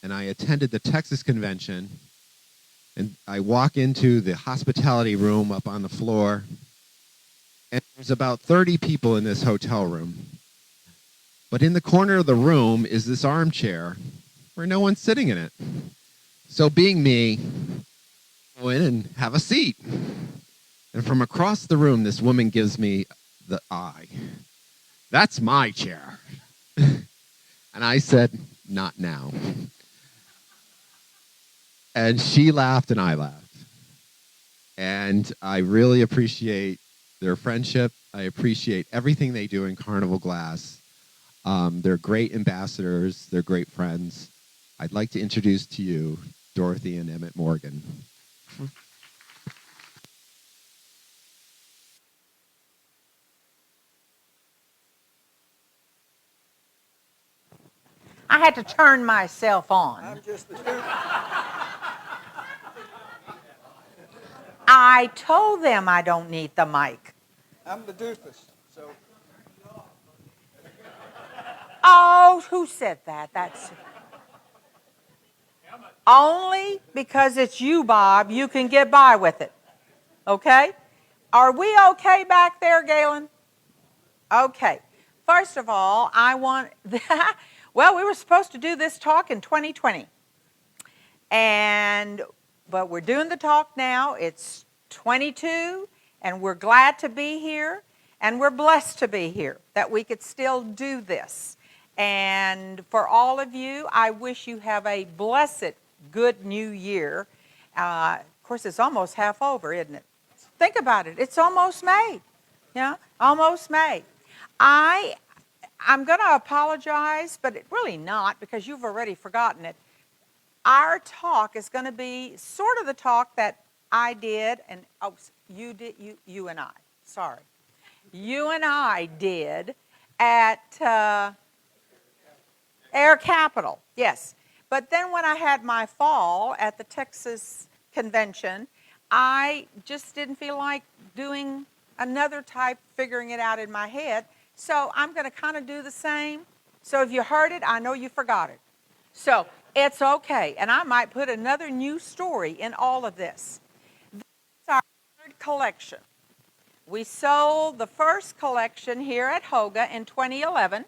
And I attended the Texas convention, and I walk into the hospitality room up on the floor, and there's about 30 people in this hotel room. But in the corner of the room is this armchair where no one's sitting in it. So being me, go in and have a seat. And from across the room, this woman gives me the eye. That's my chair. And I said, not now. And she laughed and I laughed. And I really appreciate their friendship. I appreciate everything they do in Carnival Glass. They're great ambassadors. They're great friends. I'd like to introduce to you Dorothy and Emmett Morgan. I had to turn myself on. I'm just the doofus. I told them I don't need the mic. I'm the doofus. So Oh, who said that? That's only because it's you, Bob, you can get by with it. Okay? Are we okay back there, Galen? Okay. First of all, I want, well, we were supposed to do this talk in 2020. But we're doing the talk now. It's 22, and we're glad to be here, and we're blessed to be here, that we could still do this. And for all of you, I wish you have a blessed, good new year. Of course, it's almost half over, isn't it? Think about it. It's almost May. Yeah, almost May. I'm going to apologize, but really not, because you've already forgotten it. Our talk is going to be sort of the talk that I did, and oh, you did, you and I. Sorry, you and I did at Air Capital. Yes, but then when I had my fall at the Texas convention, I just didn't feel like doing another type, figuring it out in my head. So I'm going to kind of do the same. So if you heard it, I know you forgot it. So it's okay. And I might put another new story in all of this. This is our third collection. We sold the first collection here at HOACGA in 2011.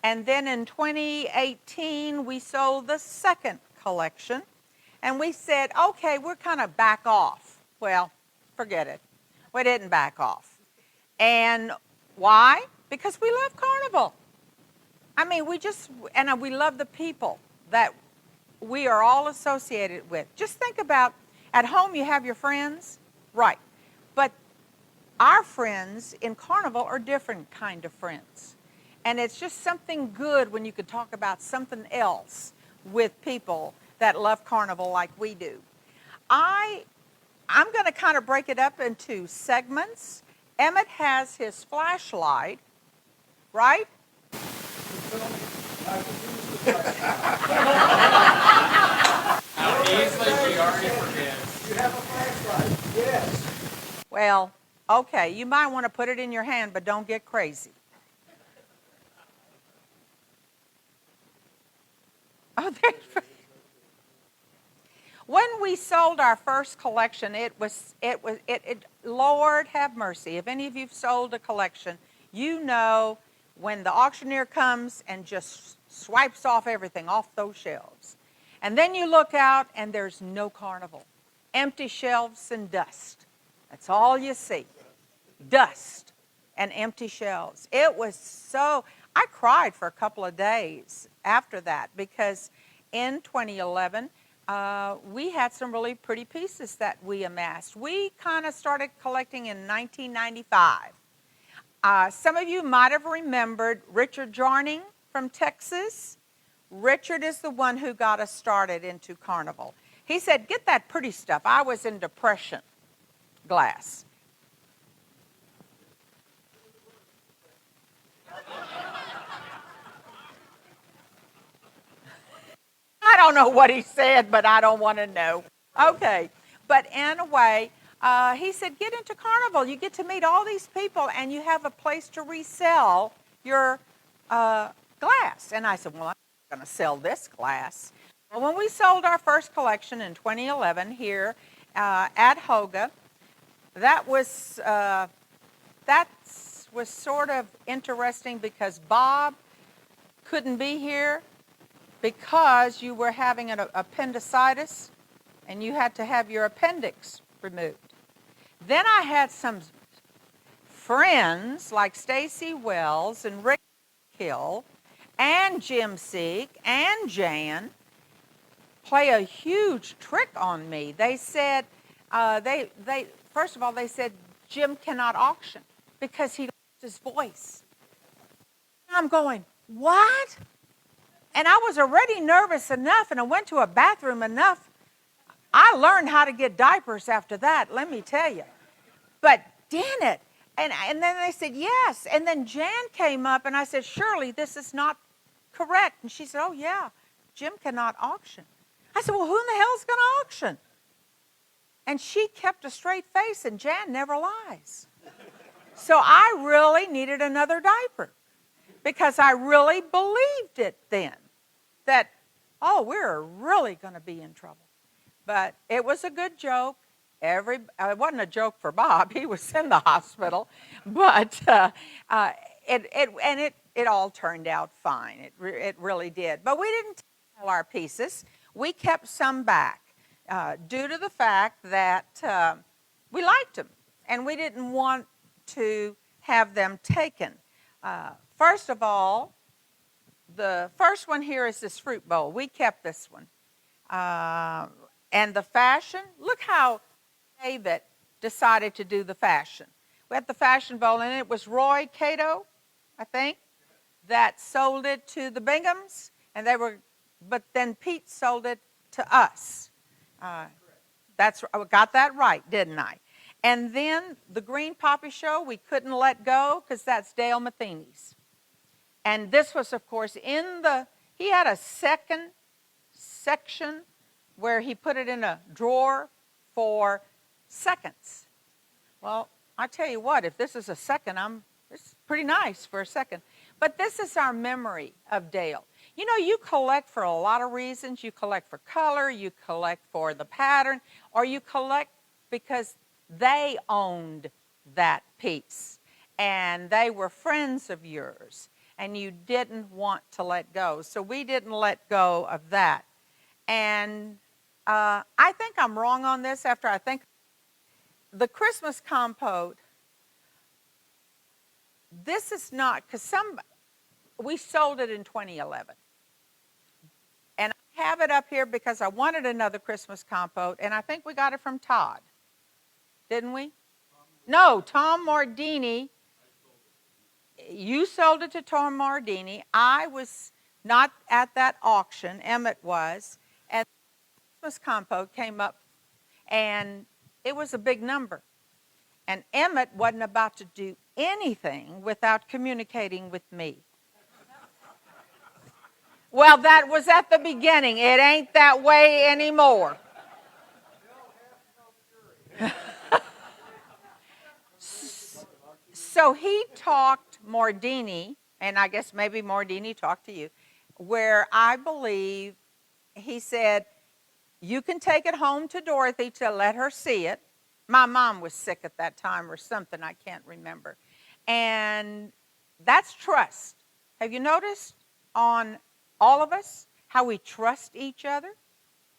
And then in 2018, we sold the second collection. And we said, okay, we're kind of back off. Well, forget it. We didn't back off. And why? Because we love Carnival. I mean, we love the people that we are all associated with. Just think about, at home you have your friends, right. But our friends in Carnival are different kind of friends. And it's just something good when you could talk about something else with people that love Carnival like we do. I'm going to kind of break it up into segments. Emmett has his flashlight, right? How easily she already forgets. you have a flashlight. Yes. Well, okay, you might want to put it in your hand, but don't get crazy. Oh, there's... When we sold our first collection, Lord have mercy. If any of you have sold a collection, you know when the auctioneer comes and just swipes off everything off those shelves. And then you look out and there's no Carnival. Empty shelves and dust. That's all you see. Dust and empty shelves. It was so, I cried for a couple of days after that, because in 2011, we had some really pretty pieces that we amassed. We kind of started collecting in 1995. Some of you might have remembered Richard Jarning from Texas. Richard is the one who got us started into Carnival. He said, get that pretty stuff. I was in depression glass. I don't know what he said, but I don't want to know. Okay. But anyway, he said, get into Carnival. You get to meet all these people, and you have a place to resell your glass. And I said, well, I'm not going to sell this glass. Well, when we sold our first collection in 2011 here at HOACGA, that was sort of interesting because Bob couldn't be here because you were having an appendicitis and you had to have your appendix removed. Then I had some friends like Stacy Wells and Rick Hill and Jim Seek and Jan play a huge trick on me. They said, first of all, they said Jim cannot auction because he lost his voice. I'm going, what? And I was already nervous enough, and I went to a bathroom enough. I learned how to get diapers after that, let me tell you. But damn it. And then they said, yes. And then Jan came up, and I said, surely this is not correct. And she said, oh, yeah, Jim cannot auction. I said, well, who in the hell is going to auction? And she kept a straight face, and Jan never lies. So I really needed another diaper because I really believed it then that, oh, we're really going to be in trouble. But it was a good joke. It wasn't a joke for Bob. He was in the hospital. But it all turned out fine. It really did. But we didn't take all our pieces. We kept some back due to the fact that we liked them. And we didn't want to have them taken. First of all, the first one here is this fruit bowl. We kept this one. And the fashion, look how David decided to do the fashion. We had the fashion bowl, and it was Roy Cato, I think, that sold it to the Binghams, but then Pete sold it to us. I got that right, didn't I? And then the Green Poppy Show, we couldn't let go because that's Dale Matheny's. And this was, of course, he had a second section where he put it in a drawer for seconds. Well, I tell you what, if this is a second, it's pretty nice for a second. But this is our memory of Dale. You know, you collect for a lot of reasons. You collect for color, you collect for the pattern, or you collect because they owned that piece. And they were friends of yours. And you didn't want to let go. So we didn't let go of that. And I think I'm wrong on this after I think. The Christmas compote, this is not, because we sold it in 2011. And I have it up here because I wanted another Christmas compote, and I think we got it from Todd. Didn't we? No, Tom Mardini. You sold it to Tom Mardini. I was not at that auction. Emmett was. And the Christmas compote came up, and it was a big number. And Emmett wasn't about to do anything without communicating with me. Well, that was at the beginning. It ain't that way anymore. So he talked Mardini, and I guess maybe Mardini talked to you, where I believe he said, you can take it home to Dorothy to let her see it. My mom was sick at that time or something, I can't remember. And that's trust. Have you noticed on all of us how we trust each other?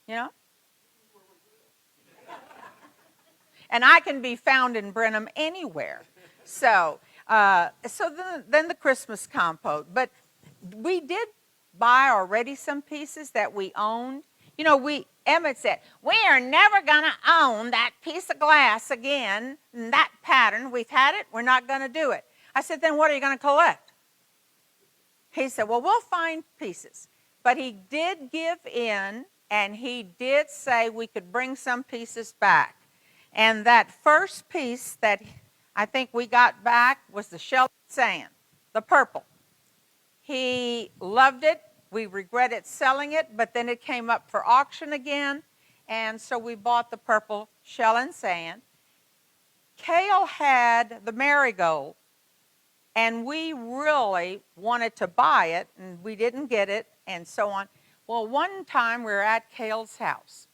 You know? And I can be found in Brenham anywhere. So then the Christmas compote. But we did buy already some pieces that we owned. You know, Emmett said, we are never going to own that piece of glass again, that pattern. We've had it. We're not going to do it. I said, then what are you going to collect? He said, well, we'll find pieces. But he did give in, and he did say we could bring some pieces back. And that first piece that I think we got back was the Sheltered Sand, the purple. He loved it. We regretted selling it, but then it came up for auction again, and so we bought the purple shell and sand. Cale had the marigold, and we really wanted to buy it, and we didn't get it, and so on. Well, one time we were at Cale's house,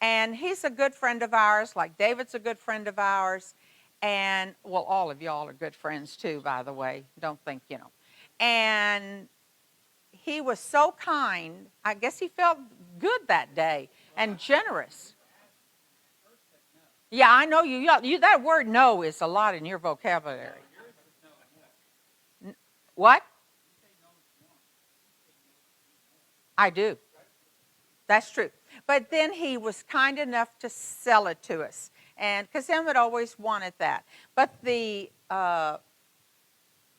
and he's a good friend of ours, like David's a good friend of ours, and, well, all of y'all are good friends too, by the way. Don't think, you know. And he was so kind. I guess he felt good that day and generous. Yeah, I know you that word no is a lot in your vocabulary. What? I do. That's true. But then he was kind enough to sell it to us. And because Emmett always wanted that. But the,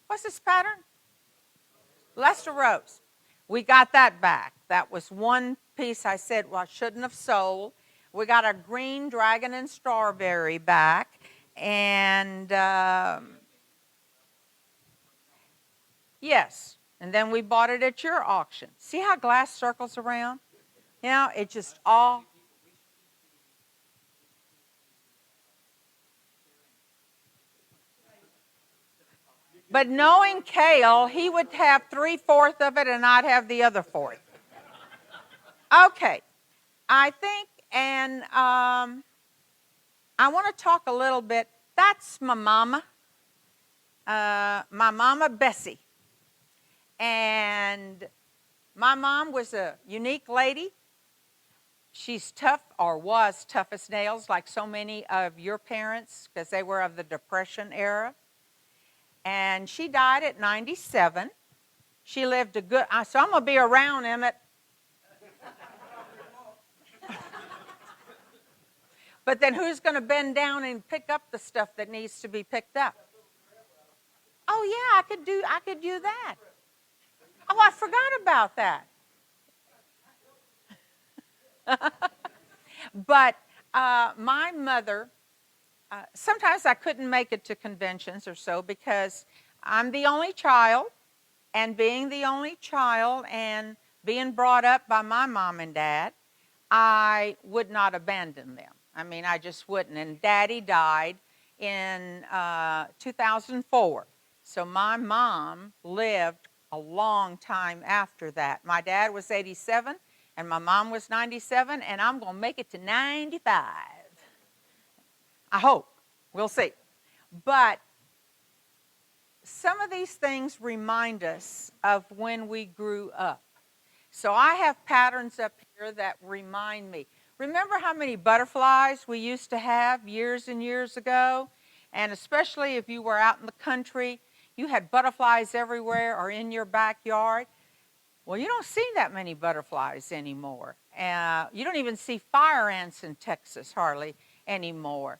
what's this pattern? Leicester Rose. We got that back. That was one piece I said, well, I shouldn't have sold. We got a green dragon and strawberry back. And yes. And then we bought it at your auction. See how glass circles around? You know, it just all. But knowing Cale, he would have 3/4 of it and I'd have the other 1/4. Okay. I think, and I want to talk a little bit. That's my mama Bessie. And my mom was a unique lady. She's tough, or was tough as nails, like so many of your parents, because they were of the Depression era. And she died at 97. She lived a good, so I'm going to be around, Emmett. But then who's going to bend down and pick up the stuff that needs to be picked up? Oh yeah, I could do that. Oh, I forgot about that. But my mother, sometimes I couldn't make it to conventions or so because I'm the only child, and being the only child and being brought up by my mom and dad, I would not abandon them. I mean, I just wouldn't. And Daddy died in 2004. So my mom lived a long time after that. My dad was 87 and my mom was 97, and I'm going to make it to 95. I hope. We'll see. But some of these things remind us of when we grew up. So I have patterns up here that remind me. Remember how many butterflies we used to have years and years ago? And especially if you were out in the country, you had butterflies everywhere or in your backyard. Well, you don't see that many butterflies anymore. You don't even see fire ants in Texas hardly anymore.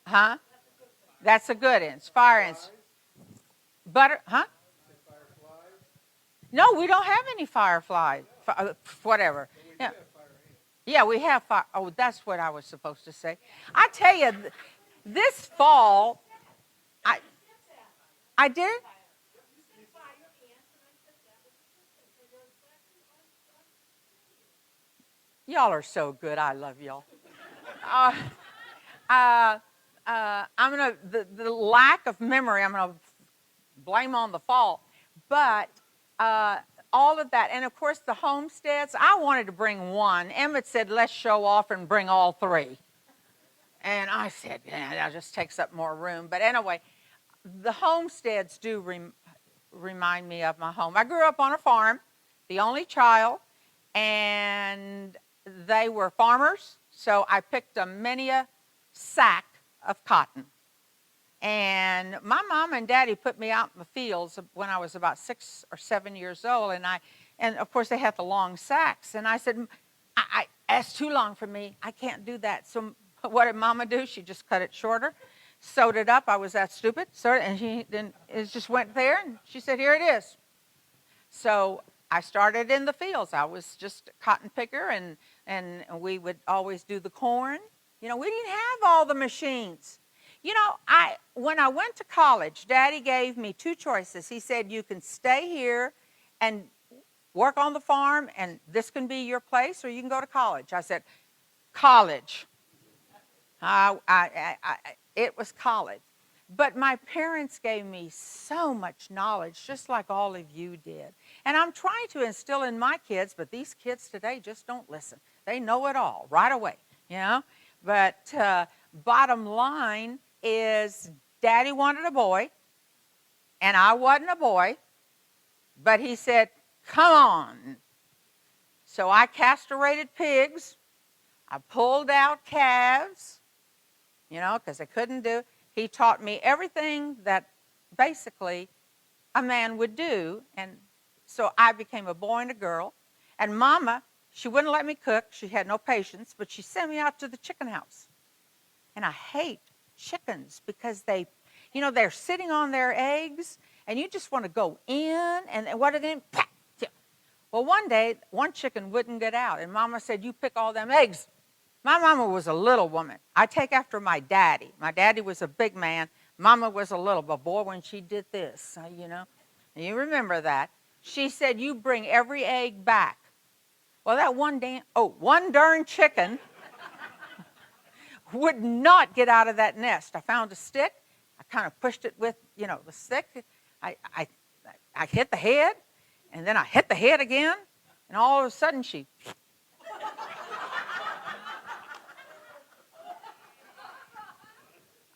Huh? That's a good ants. Fire ants. Huh? No, we don't have any fireflies. Whatever. Yeah. Yeah, we have fire. Oh, that's what I was supposed to say. I tell you, this fall, I did? Y'all are so good. I love y'all. I'm gonna the lack of memory. I'm gonna blame on the fault, but all of that, and of course the homesteads. I wanted to bring one. Emmett said, "Let's show off and bring all 3," and I said, "Yeah, that just takes up more room." But anyway, the homesteads do remind me of my home. I grew up on a farm, the only child, and they were farmers, so I picked many a sack of cotton. And my mom and daddy put me out in the fields when I was about 6 or 7 years old, and of course they had the long sacks. And I said, that's too long for me. I can't do that. So what did Mama do? She just cut it shorter, sewed it up. I was that stupid, and it just went there. And she said, "Here it is." So I started in the fields. I was just a cotton picker, and we would always do the corn. You know, we didn't have all the machines. You know, when I went to college, Daddy gave me 2 choices. He said, "You can stay here and work on the farm, and this can be your place, or you can go to college. I said, college. It was college. But my parents gave me so much knowledge, just like all of you did. And I'm trying to instill in my kids, but these kids today just don't listen. They know it all right away, you know. But bottom line is, Daddy wanted a boy, and I wasn't a boy. But he said, come on. So I castrated pigs. I pulled out calves, you know, because I couldn't do. He taught me everything that basically a man would do. And so I became a boy and a girl. And Mama, she wouldn't let me cook. She had no patience, but she sent me out to the chicken house. And I hate chickens because they, you know, they're sitting on their eggs, and you just want to go in, and what are they? Well, one day, one chicken wouldn't get out, and Mama said, you pick all them eggs. My mama was a little woman. I take after my daddy. My daddy was a big man. Mama was a little, but boy, when she did this, you know, and you remember that. She said, you bring every egg back. Well, that one darn chicken would not get out of that nest. I found a stick. I kind of pushed it with, you know, the stick. I hit the head, and then I hit the head again, and all of a sudden she...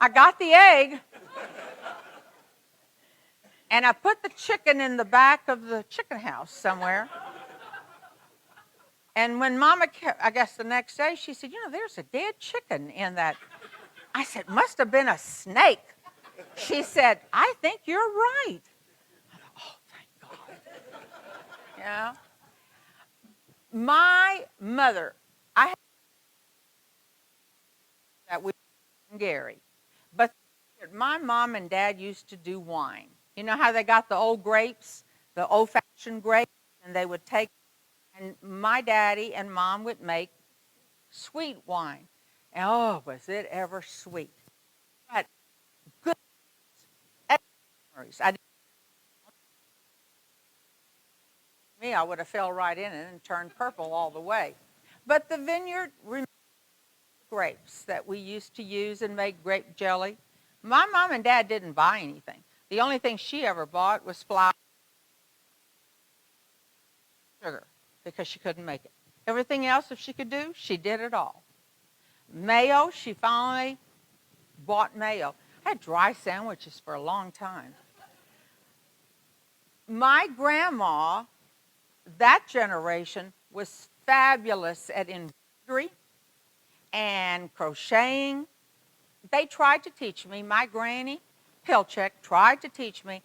I got the egg, and I put the chicken in the back of the chicken house somewhere. And when Mama, I guess the next day, she said, you know, there's a dead chicken in that. I said, must have been a snake. She said, I think you're right. I thought, oh, thank God. Yeah. My mother, I had that with Gary. But my mom and dad used to do wine. You know how they got the old grapes, the old-fashioned grapes, and they would take, and my daddy and mom would make sweet wine. And oh, was it ever sweet. But good memories. I would have fell right in it and turned purple all the way. But the vineyard grapes that we used to use and make grape jelly. My mom and dad didn't buy anything. The only thing she ever bought was flour, sugar, because she couldn't make it. Everything else, if she could do, she did it all. Mayo, she finally bought mayo. I had dry sandwiches for a long time. My grandma, that generation, was fabulous at embroidery and crocheting. They tried to teach me. My granny, Pilchek, tried to teach me.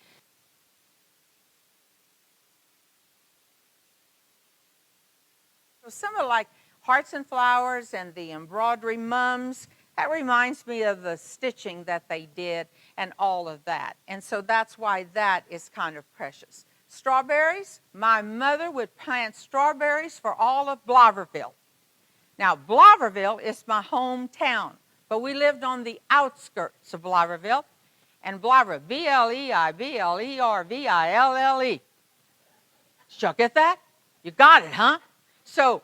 So similar like Hearts and Flowers and the embroidery mums, that reminds me of the stitching that they did and all of that. And so that's why that is kind of precious. Strawberries, my mother would plant strawberries for all of Blaverville. Now, Blaverville is my hometown, but we lived on the outskirts of Blaverville. And Blaverville, B-L-E-I-B-L-E-R-V-I-L-L-E. Did y'all get that? You got it, huh? So,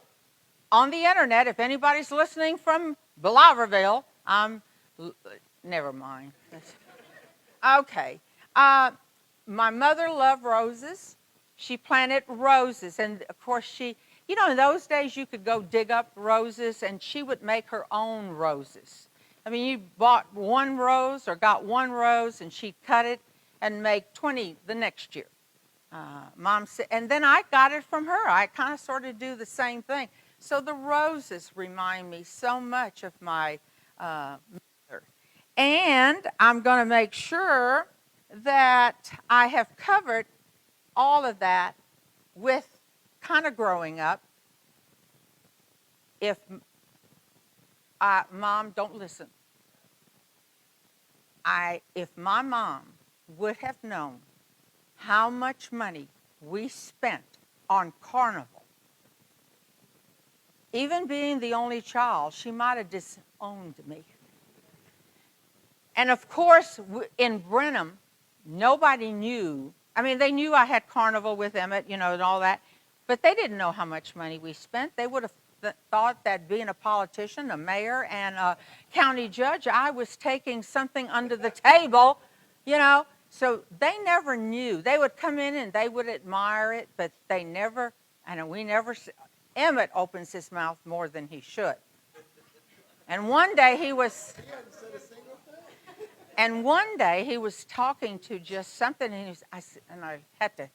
on the internet, if anybody's listening from Blaverville, never mind. Okay. My mother loved roses. She planted roses, and of course she, you know, in those days you could go dig up roses, and she would make her own roses. I mean, you bought one rose or got one rose, and she'd cut it and make 20 the next year. Mom said, and then I got it from her. I kind of sort of do the same thing. So the roses remind me so much of my mother. And I'm going to make sure that I have covered all of that with kind of growing up. If Mom, don't listen. If my mom would have known how much money we spent on Carnival, even being the only child, she might have disowned me. And of course, in Brenham, nobody knew. I mean, they knew I had Carnival with Emmett, you know, and all that. But they didn't know how much money we spent. They would have thought that being a politician, a mayor, and a county judge, I was taking something under the table, you know. So they never knew. They would come in and they would admire it, but they never, and we never, Emmett opens his mouth more than he should. And one day he was, talking to just something, and I had to,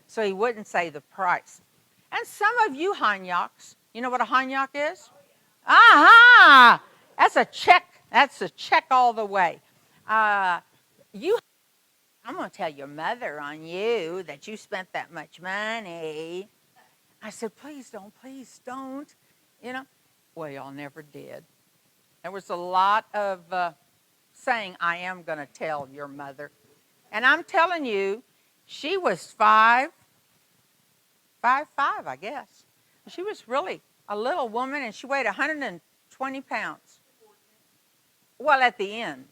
so he wouldn't say the price. And some of you Hanyaks, you know what a Hanyak is? Aha! That's a check. That's a check all the way. I'm going to tell your mother on you that you spent that much money. I said, please don't, you know. Well, y'all never did. There was a lot of saying, I am going to tell your mother. And I'm telling you, she was 5'5", I guess. She was really a little woman, and she weighed 120 pounds. Well, at the end.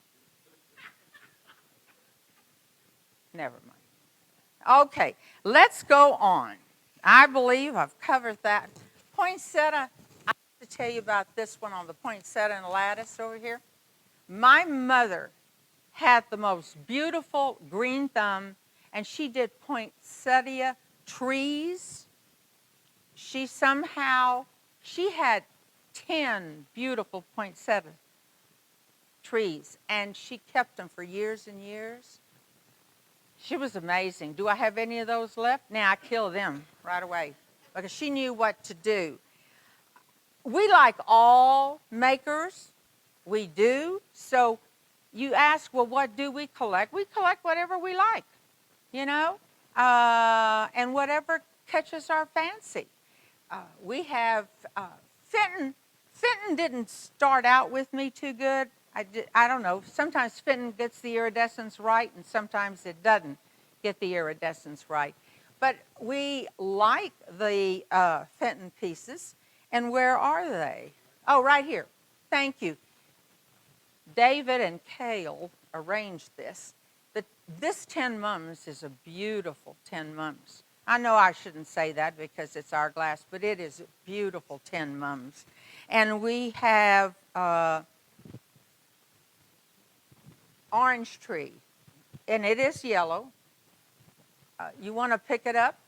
Never mind. Okay, let's go on. I believe I've covered that. Poinsettia, I have to tell you about this one on the poinsettia and lattice over here. My mother had the most beautiful green thumb, and she did poinsettia trees. She had 10 beautiful poinsettia trees, and she kept them for years and years. She was amazing. Do I have any of those left? Now I kill them right away because she knew what to do. We like all makers. We do. So you ask, well, what do we collect? We collect whatever we like, you know, and whatever catches our fancy. We have Fenton. Fenton didn't start out with me too good. I don't know. Sometimes Fenton gets the iridescence right, and sometimes it doesn't get the iridescence right. But we like the Fenton pieces. And where are they? Oh, right here. Thank you. David and Cale arranged this. This 10 mums is a beautiful 10 mums. I know I shouldn't say that because it's our glass, but it is a beautiful 10 mums. And we have orange tree, and it is yellow. You want to pick it up?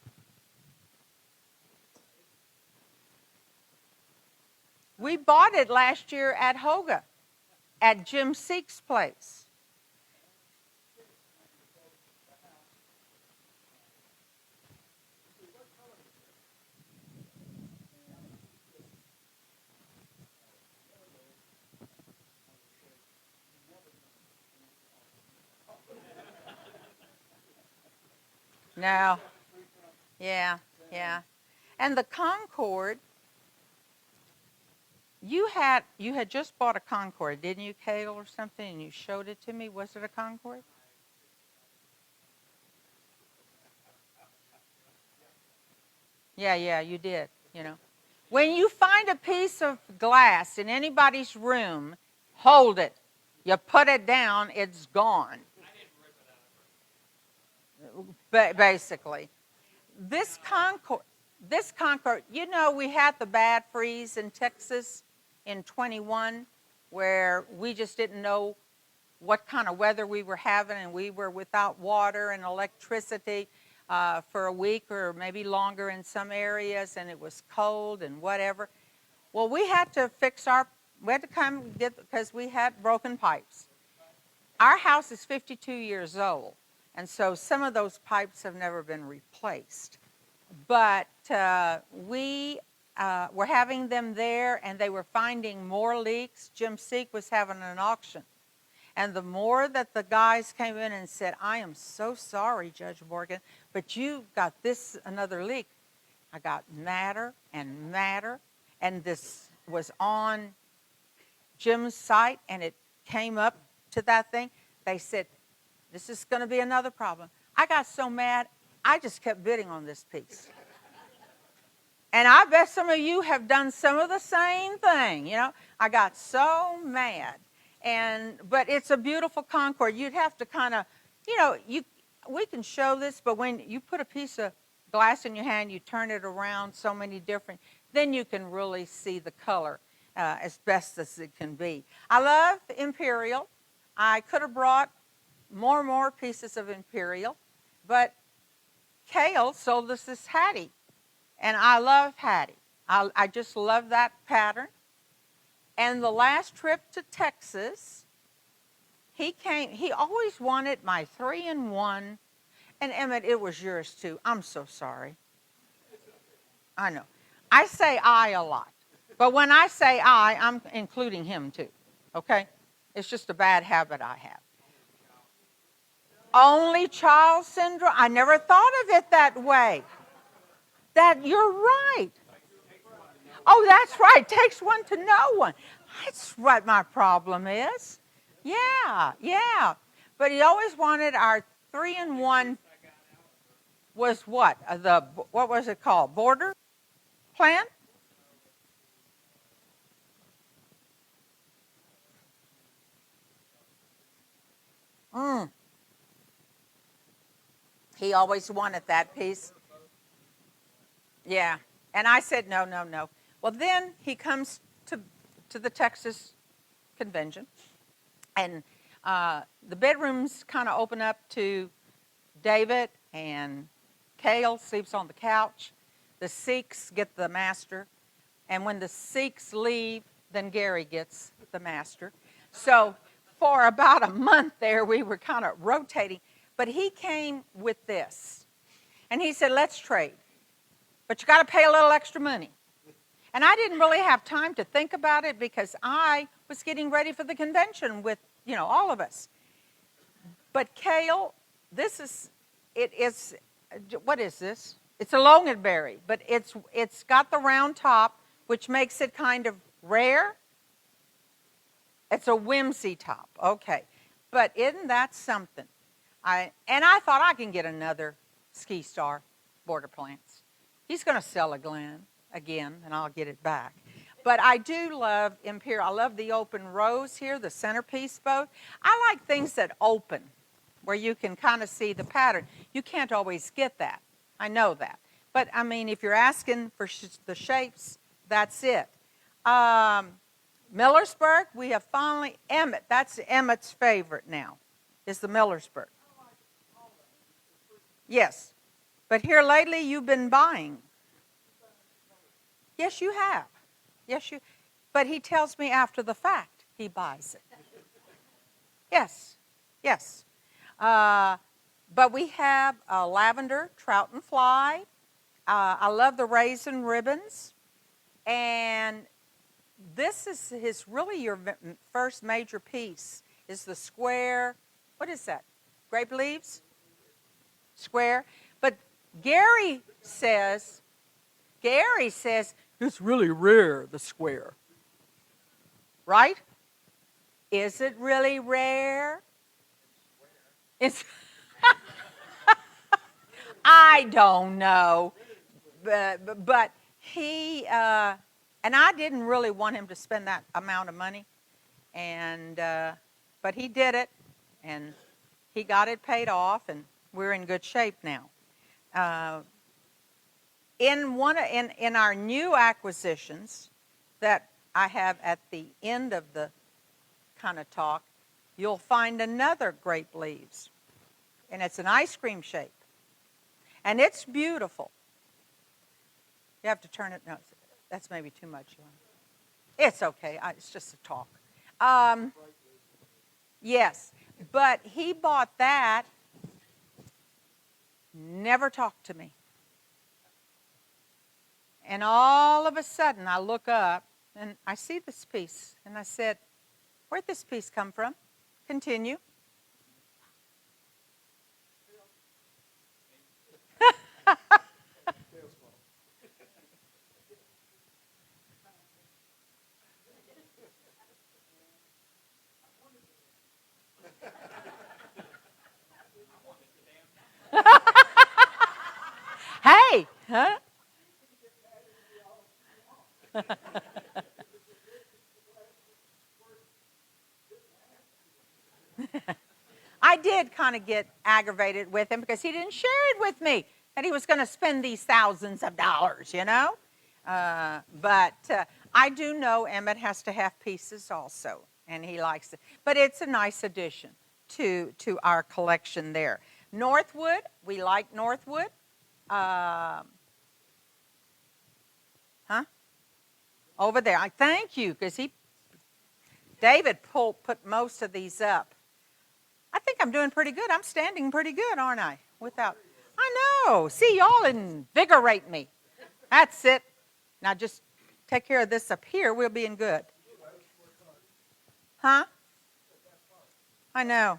We bought it last year at HOACGA, at Jim Seek's place. No. Yeah. And the Concord, you had just bought a Concord, didn't you, Cale, or something, and you showed it to me. Was it a Concord? Yeah, you did, you know. When you find a piece of glass in anybody's room, hold it. You put it down, it's gone. Basically. This Concord, you know, we had the bad freeze in Texas in 21 where we just didn't know what kind of weather we were having, and we were without water and electricity for a week or maybe longer in some areas, and it was cold and whatever. Well, we had to come get, because we had broken pipes. Our house is 52 years old. And so some of those pipes have never been replaced. But we were having them there, and they were finding more leaks. Jim Seek was having an auction. And the more that the guys came in and said, I am so sorry, Judge Morgan, but you got another leak. I got madder and madder. And this was on Jim's site, and it came up to that thing. They said, this is going to be another problem. I got so mad, I just kept bidding on this piece. And I bet some of you have done some of the same thing, you know. I got so mad. But it's a beautiful Concord. You'd have to kind of, you know, we can show this, but when you put a piece of glass in your hand, you turn it around so many different, then you can really see the color as best as it can be. I love Imperial. I could have brought more pieces of Imperial, but Kale sold us this Hattie, and I love Hattie. I just love that pattern. And the last trip to Texas, he always wanted my 3-in-1. And Emmett, it was yours too. I'm so sorry. I know. I say I a lot. But when I say I'm including him too. Okay? It's just a bad habit I have. Only child syndrome? I never thought of it that way. That you're right. Oh, that's right. Takes one to know one. That's what my problem is. Yeah. But he always wanted our 3-in-1 was what? What was it called? Border plan? He always wanted that piece. Yeah. And I said, no. Well, then he comes to the Texas convention, and the bedrooms kind of open up to David, and Kale sleeps on the couch. The Sikhs get the master, and when the Sikhs leave, then Gary gets the master. So for about a month there, we were kind of rotating. But he came with this, and he said, let's trade, but you got to pay a little extra money. And I didn't really have time to think about it because I was getting ready for the convention with, all of us. But Kale, what is this? It's a loganberry, but it's got the round top, which makes it kind of rare. It's a whimsy top, okay. But isn't that something? I thought I can get another Ski Star border plants. He's going to sell a Glen again, and I'll get it back. But I do love Imperial. I love the open rose here, the centerpiece boat. I like things that open, where you can kind of see the pattern. You can't always get that. I know that. But, I mean, if you're asking for the shapes, that's it. Millersburg, we have finally, Emmett, that's Emmett's favorite now, is the Millersburg. Yes. But here lately, you've been buying. Yes, you have. But he tells me after the fact he buys it. Yes. But we have lavender, trout and fly. I love the raisin ribbons. And this is really your first major piece, is the square, what is that? Grape leaves? Square. But Gary says, it's really rare, the square. Right? Is it really rare? It's I don't know. But he, and I didn't really want him to spend that amount of money. But he did it, and he got it paid off, and we're in good shape now. In our new acquisitions that I have at the end of the kind of talk, you'll find another grape leaves. And it's an ice cream shape. And it's beautiful. You have to turn it. No, that's maybe too much. It's okay. It's just a talk. Yes. But he bought that, never talked to me. And all of a sudden, I look up, and I see this piece. And I said, where'd this piece come from? Continue. Hey, huh? I did kind of get aggravated with him because he didn't share it with me. that he was going to spend these thousands of dollars, you know. But I do know Emmett has to have pieces also, and he likes it. But it's a nice addition to our collection there. Northwood, we like Northwood. Over there. I thank you, because David put most of these up. I think I'm doing pretty good. I'm standing pretty good, aren't I? I know. See, y'all invigorate me. That's it. Now just take care of this up here. We'll be in good. Huh? I know.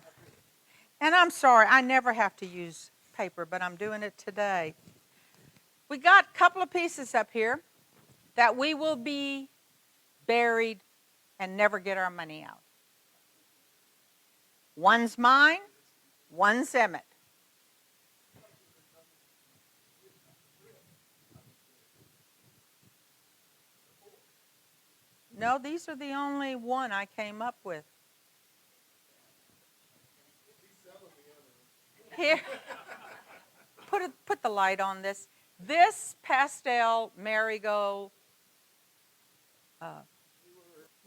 And I'm sorry, I never have to use paper, but I'm doing it today. We got a couple of pieces up here that we will be buried and never get our money out. One's mine, one's Emmett. No, these are the only one I came up with. Here, put the light on this. This pastel marigold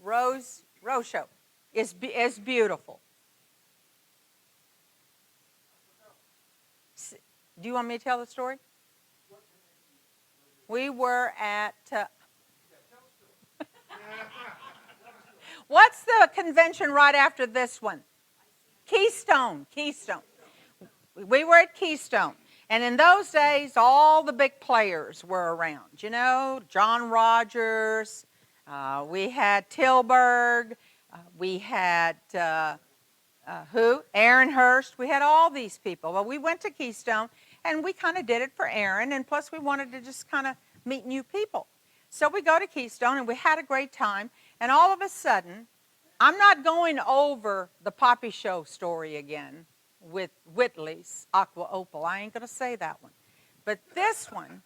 rose show is beautiful. Do you want me to tell the story? We were at what's the convention right after this one? Keystone. We were at Keystone. And in those days, all the big players were around. You know, John Rogers, we had Tilburg, we had Aaron Hurst. We had all these people. Well, we went to Keystone, and we kind of did it for Aaron, and plus we wanted to just kind of meet new people. So we go to Keystone, and we had a great time, and all of a sudden, I'm not going over the Poppy Show story again with Whitley's Aqua Opal. I ain't going to say that one. But this one,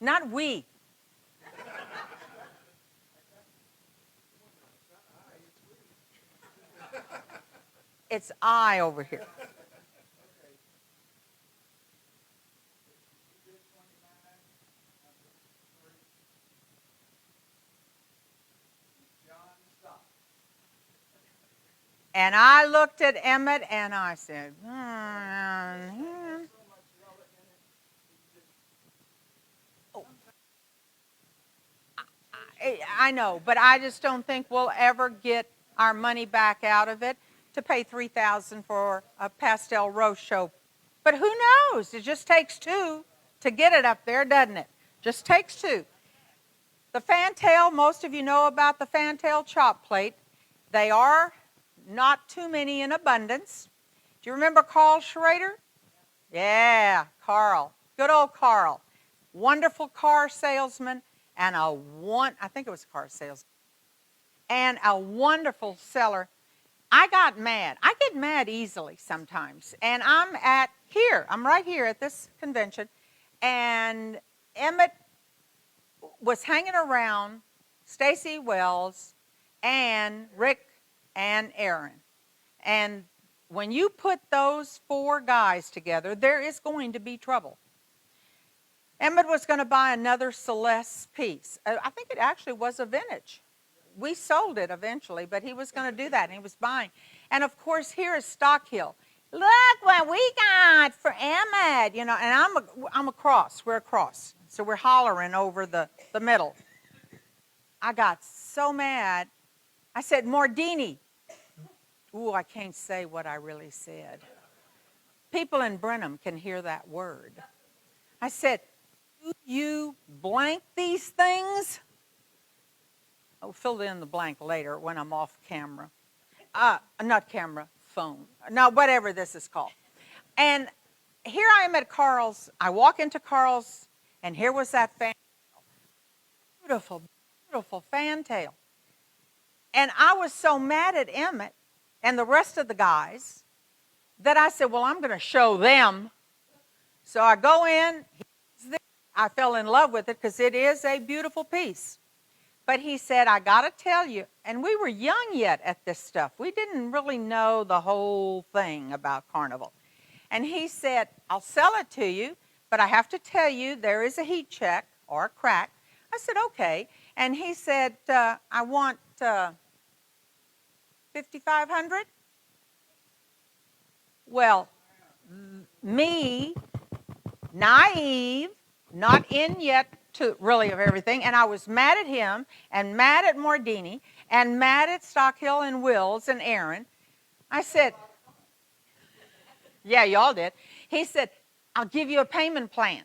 not we. It's I over here. And I looked at Emmett and I said, I know, but I just don't think we'll ever get our money back out of it to pay $3,000 for a pastel rose show. But who knows? It just takes two to get it up there, doesn't it? Just takes two. The fantail, most of you know about the fantail chop plate. They are not too many in abundance. Do you remember Carl Schrader? Yeah, Carl. Good old Carl. Wonderful car salesman and I think it was a car salesman, and a wonderful seller. I got mad. I get mad easily sometimes. And I'm right here at this convention, and Emmett was hanging around Stacy Wells and Rick and Aaron. And when you put those four guys together, there is going to be trouble. Emmett was going to buy another Celeste piece. I think it actually was a vintage. We sold it eventually, but he was going to do that, and he was buying. And, of course, here is Stockhill. Look what we got for Emmett, you know, and I'm across. We're across. So we're hollering over the middle. I got so mad. I said, Mordini. Ooh, I can't say what I really said. People in Brenham can hear that word. I said, do you blank these things? I'll fill in the blank later when I'm off camera. Not camera, phone. Now, whatever this is called. And here I am at Carl's. I walk into Carl's, and here was that fantail. Beautiful, beautiful fantail. And I was so mad at Emmett and the rest of the guys that I said, well, I'm going to show them. So I go in. I fell in love with it because it is a beautiful piece. But he said, I got to tell you, and we were young yet at this stuff. We didn't really know the whole thing about Carnival. And he said, I'll sell it to you, but I have to tell you there is a heat check or a crack. I said, okay. And he said, I want $5,500. Well, me, naive, not in yet to really of everything, and I was mad at him and mad at Mordini and mad at Stockhill and Wills and Aaron. I said, yeah, y'all did. He said, I'll give you a payment plan.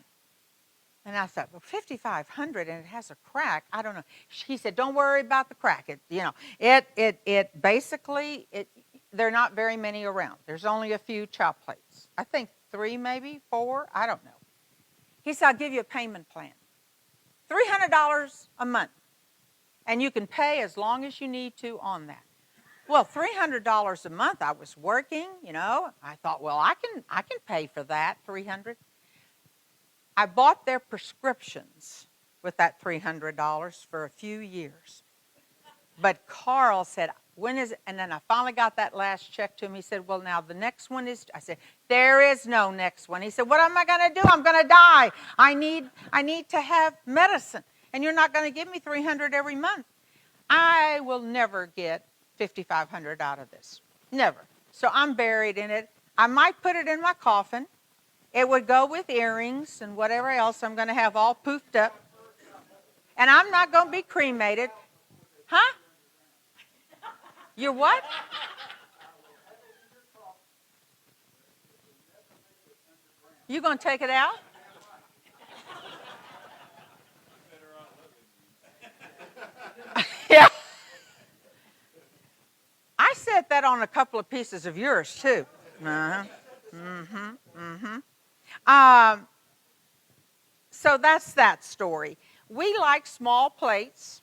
And I thought, well, $5,500 and it has a crack. I don't know. He said, don't worry about the crack. It basically, there are not very many around. There's only a few chop plates. I think 3, maybe 4. I don't know. He said, I'll give you a payment plan. $300 a month. And you can pay as long as you need to on that. Well, $300 a month, I was working, I thought, well, I can pay for that, $300. I bought their prescriptions with that $300 for a few years. But Carl said, when is it? And then I finally got that last check to him. He said, well, now the next one is, I said, there is no next one. He said, what am I going to do? I'm going to die. I need to have medicine. And you're not going to give me $300 every month. I will never get $5,500 out of this. Never. So I'm buried in it. I might put it in my coffin. It would go with earrings and whatever else I'm going to have all poofed up. And I'm not going to be cremated. Huh? You're what? You going to take it out? Yeah. I said that on a couple of pieces of yours, too. Uh-huh. So that's that story. We like small plates.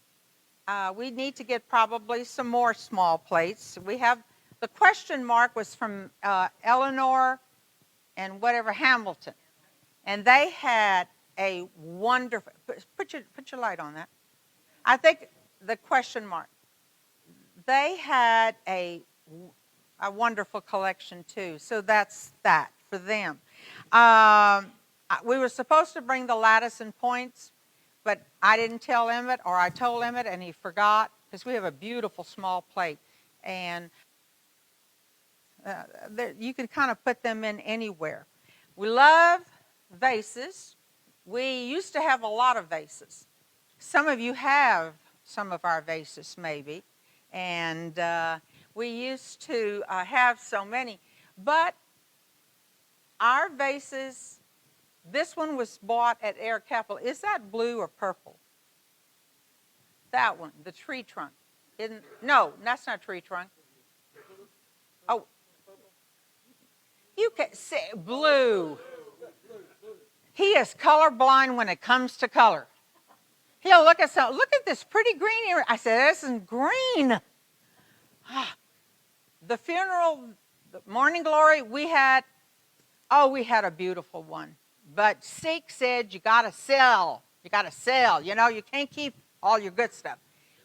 We need to get probably some more small plates. We have, the question mark was from Eleanor and whatever Hamilton. And they had a wonderful, put your light on that. I think the question mark. They had a wonderful collection too. So that's that for them. We were supposed to bring the lattice and points, but I didn't tell Emmett, or I told Emmett and he forgot, because we have a beautiful small plate. And you can kind of put them in anywhere. We love vases. We used to have a lot of vases. Some of you have some of our vases maybe. And we used to have so many. But our vases, this one was bought at Air Capital. Is that blue or purple? That one, the tree trunk. No, that's not tree trunk. Oh, you can say blue. He is colorblind when it comes to color. He'll look at this pretty green here. I said, this is green. The funeral, the morning glory, we had a beautiful one. But Sikh said, you got to sell. You got to sell. You can't keep all your good stuff.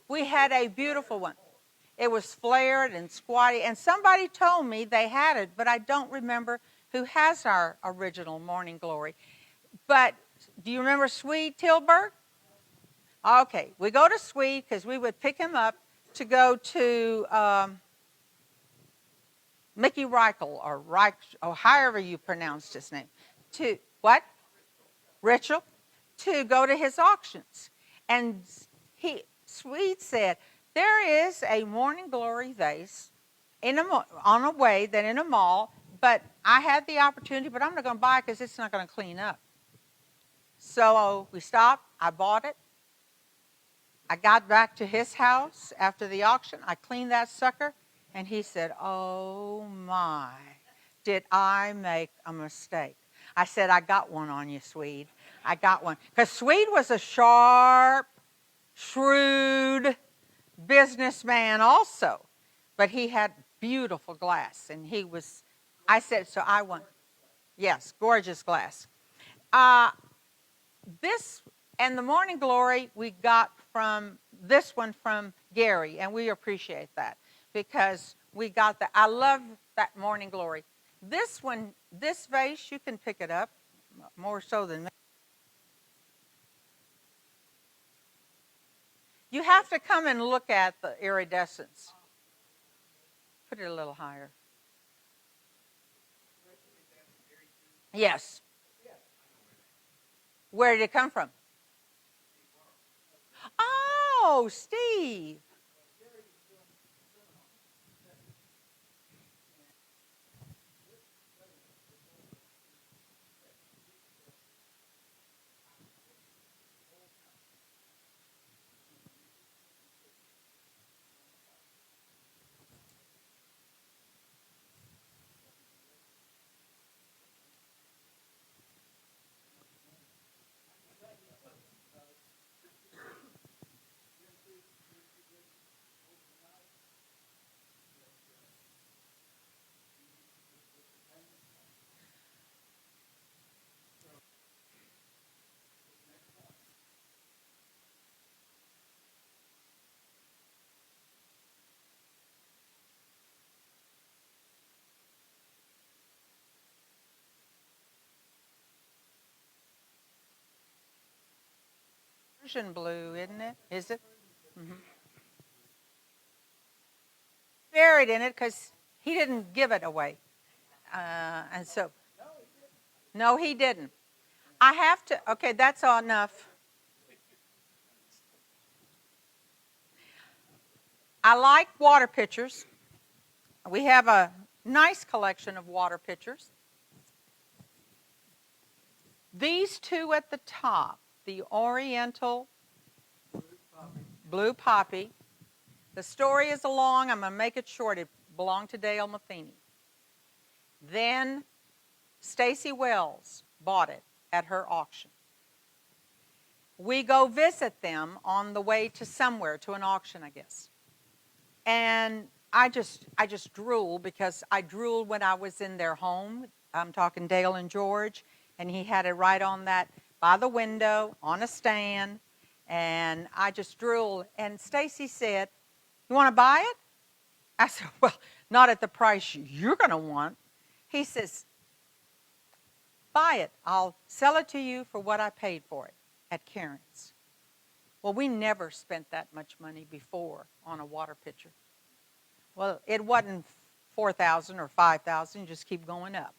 We had a beautiful one. It was flared and squatty. And somebody told me they had it, but I don't remember who has our original morning glory. But do you remember Swede Tilburg? Okay, we go to Swede because we would pick him up to go to Mickey Reichel, or however you pronounced his name. To what? Richel. To go to his auctions. And Swede said, there is a morning glory vase on a way than in a mall, but I had the opportunity, but I'm not going to buy it because it's not going to clean up. So we stopped. I bought it. I got back to his house after the auction. I cleaned that sucker, and he said, oh, my, did I make a mistake? I said, I got one on you, Swede. I got one. Because Swede was a sharp, shrewd businessman also. But he had beautiful glass, and I said, so I won. Yes, gorgeous glass. this and the morning glory we got from this one from Gary, and we appreciate that because we got that. I love that morning glory. This one, this vase, you can pick it up more so than me. You have to come and look at the iridescence. Put it a little higher. Yes. Where did it come from? Oh, Steve. Persian blue, isn't it? Is it? Mm-hmm. Buried in it because he didn't give it away. And so, no, he didn't. I have to, okay, that's all enough. I like water pitchers. We have a nice collection of water pitchers. These two at the top, the Oriental Blue Poppy. The story is long. I'm going to make it short. It belonged to Dale Matheny. Then Stacy Wells bought it at her auction. We go visit them on the way to somewhere, to an auction, I guess. And I just drool because I drooled when I was in their home. I'm talking Dale and George, and he had it right on that, by the window, on a stand, and I just drooled. And Stacy said, "You want to buy it?" I said, "Well, not at the price you're going to want." He says, "Buy it. I'll sell it to you for what I paid for it at Karen's." Well, we never spent that much money before on a water pitcher. Well, it wasn't 4,000 or 5,000, you just keep going up.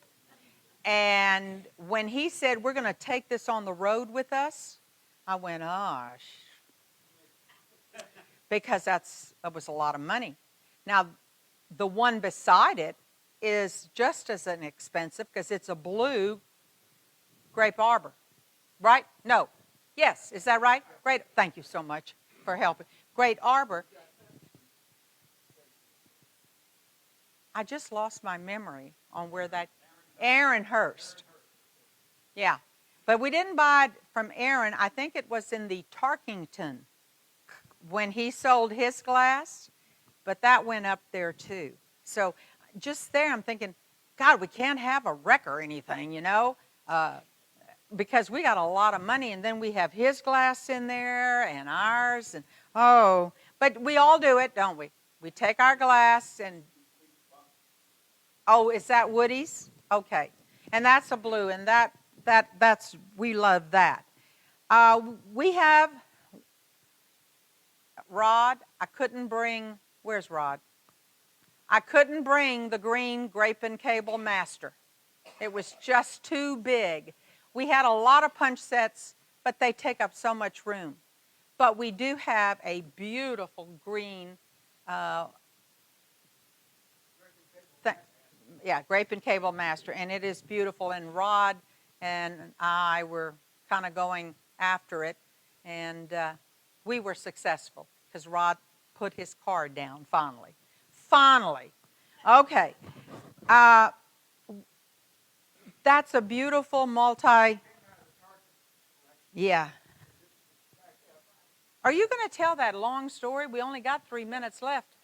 And when he said, "We're going to take this on the road with us," I went, "Oh, because that was a lot of money." Now, the one beside it is just as inexpensive because it's a blue grape arbor, right? No. Yes, is that right? Great. Thank you so much for helping. Great arbor. I just lost my memory on where that, Aaron Hurst. Yeah. But we didn't buy it from Aaron. I think it was in the Tarkington when he sold his glass, but that went up there too. So just there I'm thinking, God, we can't have a wreck or anything, you know, because we got a lot of money, and then we have his glass in there and ours, and but we all do it, don't we? We take our glass and, oh, is that Woody's? Okay. And that's a blue, and that's we love that. We have Rod. I couldn't bring, where's Rod? I couldn't bring the green grape and cable master. It was just too big. We had a lot of punch sets, but they take up so much room. But we do have a beautiful green, grape and cable master, and it is beautiful. And Rod and I were kind of going after it, and we were successful because Rod put his card down finally. Finally. Okay. That's a beautiful yeah. Are you going to tell that long story? We only got 3 minutes left.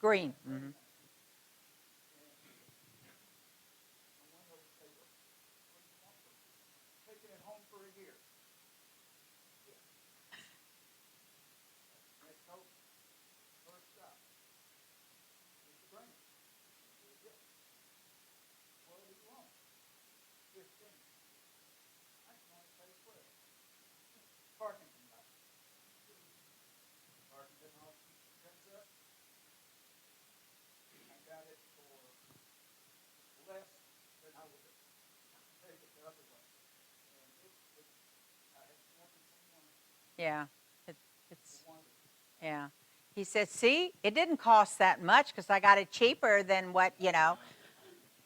green. Mm-hmm. Taking it home for a year. Next hope, first stop. It's the brain. What do you want? 15. I can only pay 12. Parkinson got it. Parkinson Hospital picks up. I got it for less than I would have paid it the other way. And I had nothing from one. Yeah, it's Wonderful. yeah. He said, "See, it didn't cost that much because I got it cheaper than what you know."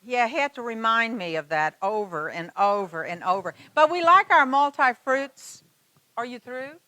Yeah, he had to remind me of that over and over and over. But we like our multi-fruits. Are you through?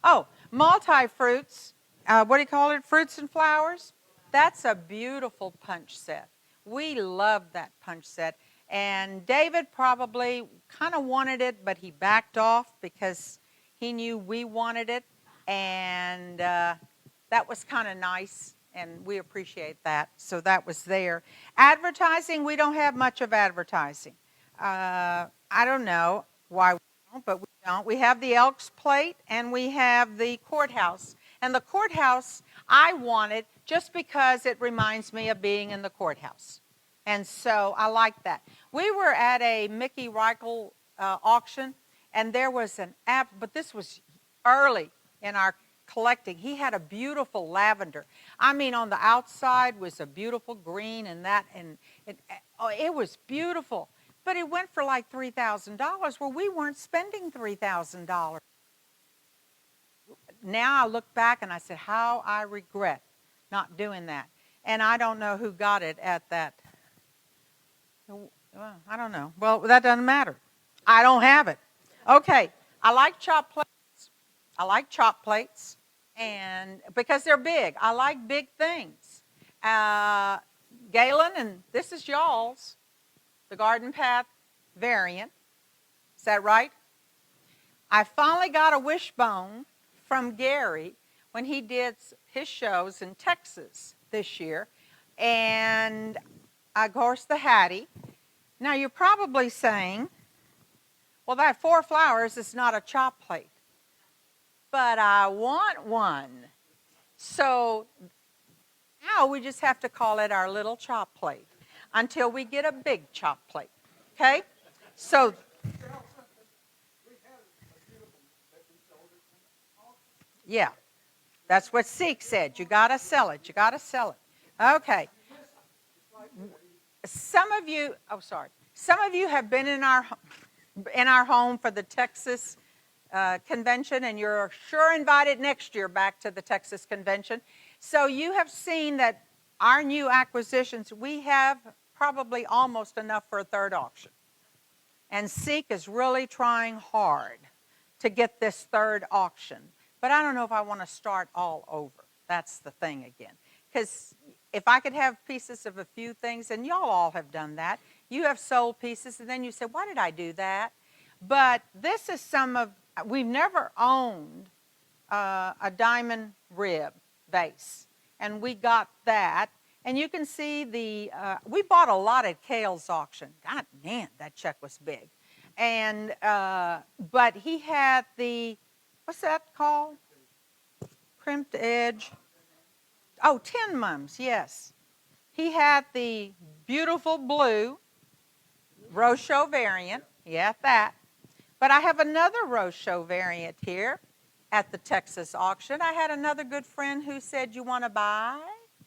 Oh, multi-fruits. What do you call it? Fruits and flowers? That's a beautiful punch set. We love that punch set. And David probably kind of wanted it, but he backed off because he knew we wanted it. And that was kind of nice, and we appreciate that. So that was there. Advertising, we don't have much of advertising. I don't know why we don't, but we don't. We have the Elks plate, and we have the courthouse. And the courthouse, I wanted just because it reminds me of being in the courthouse. And so I like that. We were at a Mickey Reichel auction, and there was an app, but this was early in our collecting. He had a beautiful lavender. I mean, on the outside was a beautiful green and that, and it was beautiful. But it went for like $3,000. Well, we weren't spending $3,000. Now I look back and I said, how I regret not doing that. And I don't know who got it at that. Well, I don't know. Well, that doesn't matter. I don't have it. Okay, I like chop plates. I like chop plates, and because they're big. I like big things. Galen, and this is y'all's, the Garden Path variant. Is that right? I finally got a wishbone from Gary when he did his shows in Texas this year, and of course the Hattie. Now you're probably saying, well, that 4 flowers is not a chop plate. But I want one. So now we just have to call it our little chop plate until we get a big chop plate. Okay? So, yeah, that's what Seek said. You got to sell it. You got to sell it. Okay. Some of you have been in our home for the Texas convention, and you're sure invited next year back to the Texas convention. So you have seen that our new acquisitions, we have probably almost enough for a third auction. And Seek is really trying hard to get this third auction. But I don't know if I want to start all over. That's the thing again. Because if I could have pieces of a few things, and y'all all have done that, you have sold pieces, and then you say, why did I do that? But this is we've never owned a diamond rib vase, and we got that. And you can see we bought a lot at Cale's auction. God, man, that check was big. And, but he had what's that called? Crimped edge. Oh, Tin Mums, yes. He had the beautiful blue Rochot variant. He had that. But I have another Rochot variant here at the Texas auction. I had another good friend who said, you want to buy?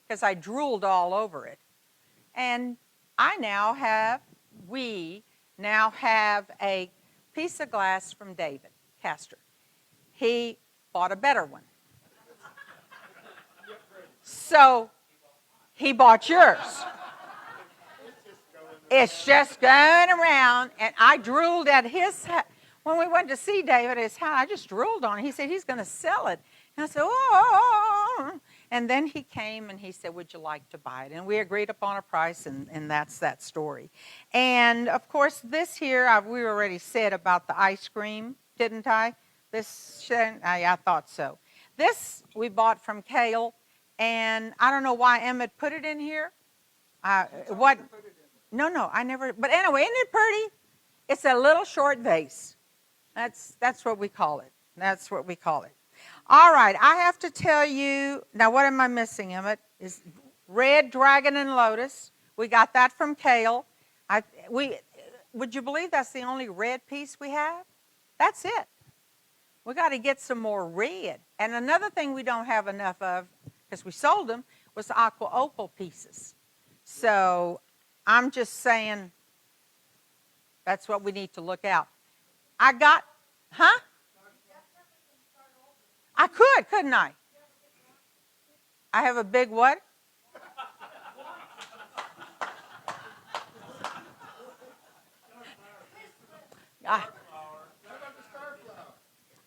Because I drooled all over it. And we now have a piece of glass from David Castor. He bought a better one. So he bought yours. It's just going around, and I drooled at his house. When we went to see David at his house, I just drooled on it. He said he's going to sell it. And I said, oh. And then he came and he said, would you like to buy it? And we agreed upon a price, and that's that story. And, of course, this here, we already said about the ice cream, didn't I? I thought so. This we bought from Cale. And I don't know why Emmett put it in here. What? No, I never. But anyway, isn't it pretty? It's a little short vase. That's what we call it. That's what we call it. All right, I have to tell you, now what am I missing, Emmett? Is red dragon and lotus. We got that from Kale. Would you believe that's the only red piece we have? That's it. We got to get some more red. And another thing we don't have enough of, because we sold them, was the aqua opal pieces. So I'm just saying that's what we need to look out. Huh? I could, couldn't I? I have a big what?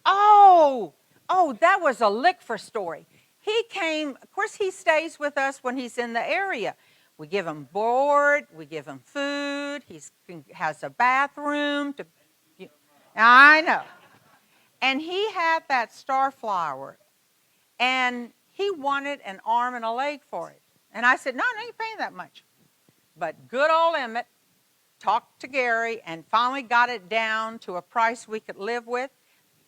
Oh, that was a lick-for story. He came, of course he stays with us when he's in the area. We give him board, we give him food, he has a bathroom. I know. And he had that star flower, and he wanted an arm and a leg for it. And I said, no, you ain't paying that much. But good old Emmett talked to Gary and finally got it down to a price we could live with.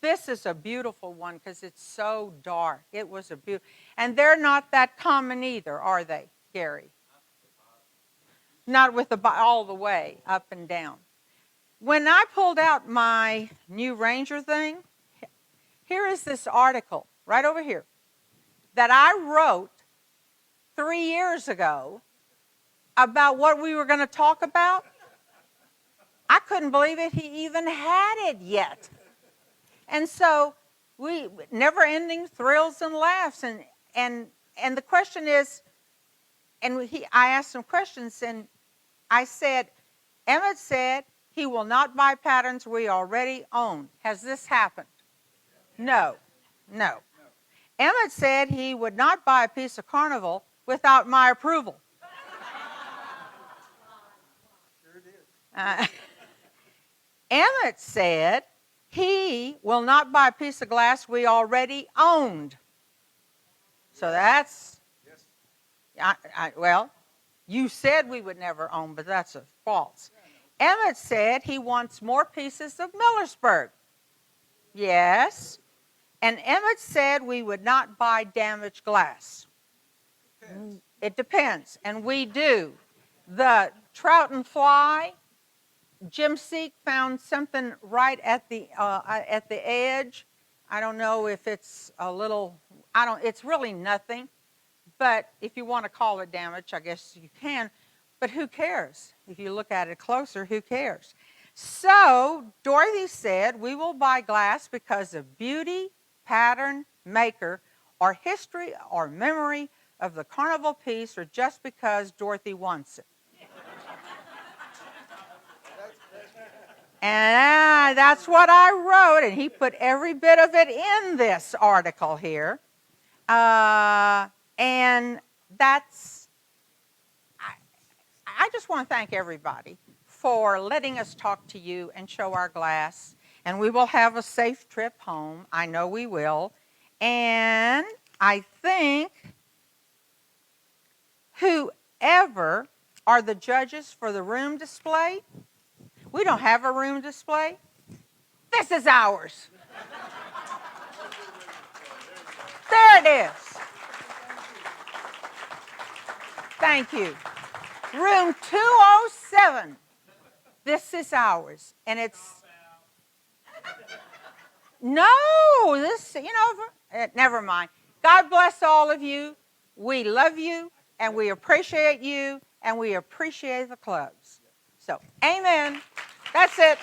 This is a beautiful one because it's so dark. It was a beautiful, and they're not that common either, are they, Gary? Not with all the way up and down. When I pulled out my new Ranger thing, here is this article right over here that I wrote 3 years ago about what we were going to talk about. I couldn't believe it. He even had it yet. And so we never-ending thrills and laughs. And the question is, I asked some questions, and I said, Emmett said he will not buy patterns we already own. Has this happened? No. Emmett said he would not buy a piece of Carnival without my approval. Sure did. Emmett said he will not buy a piece of glass we already owned. So that's, well, you said we would never own, but that's false. Emmett said he wants more pieces of Millersburg. Yes. And Emmett said we would not buy damaged glass. Depends. It depends, and we do. The trout and fly, Jim Seek found something right at the edge. I don't know if it's a little, it's really nothing. But if you want to call it damage, I guess you can. But who cares? If you look at it closer, who cares? So Dorothy said we will buy glass because of beauty, pattern, maker, or history or memory of the Carnival piece, or just because Dorothy wants it. And that's what I wrote, and he put every bit of it in this article here. And that's, I just want to thank everybody for letting us talk to you and show our glass. And we will have a safe trip home. I know we will. And I think whoever are the judges for the room display, we don't have a room display. This is ours. There it is. Thank you. Room 207. This is ours. And it's... No, this, never mind. God bless all of you. We love you, and we appreciate you, and we appreciate the clubs. So, amen. That's it.